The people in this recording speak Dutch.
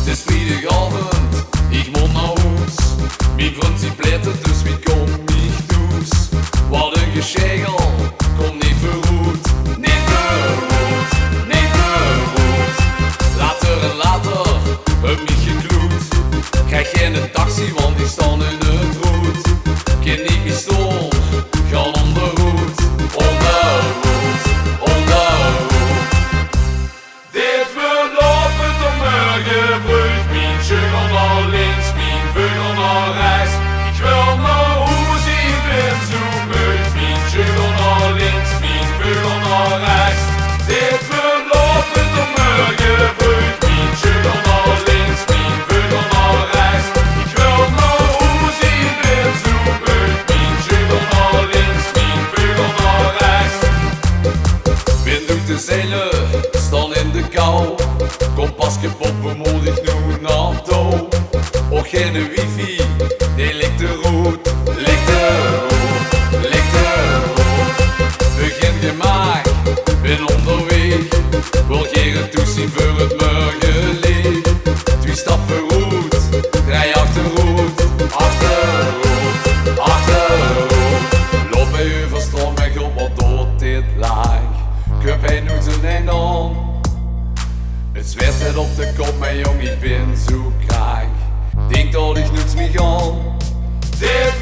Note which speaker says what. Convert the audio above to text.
Speaker 1: Het is vrijdagavond, ik moet naar huis. Mijn vriend sie plättet, dus wie kom ik thuis? Wat een geschegel, kom niet verroet. Niet verroet, niet verroet. Later en later, heb mich gekloed. Krijg geen taxi, want die staan in het roet. Ken niet meer stoel, gaan onderhoed. Onderhoed, onderhoed. Dit wordt lopen tot morgen vroeg. Mijn schuggel naar links, mijn vleugel naar rechts. Ik wil naar huis, ik ben zo moe. Mijn schuggel naar links, mijn vleugel naar rechts. Dit wordt lopen tot morgen vroeg. Mijn schuggel naar links, mijn vleugel naar rechts. Ik wil naar huis, ik ben zo moe. Mijn schuggel naar links, mijn vleugel naar rechts. Wind doet de zeilen, staan in de kou. Kom pas kapot, bemoedig nu naar touw. Ook geen wifi, die ligt de route. Ligt de route, ligt de route. Begin gemaakt, ben onderweg. Wil geen toezien voor het morgenlicht. 2 stappen route, 3 achterroute. Achterroute, achterroute. Loop bij u van stroom en god wat dood dit laag. Ik heb hij nu zijn eind aan. Het zweert het op de kop, mijn jong, ik ben zo kraak. Denk dat ik niets meer gaan. Dit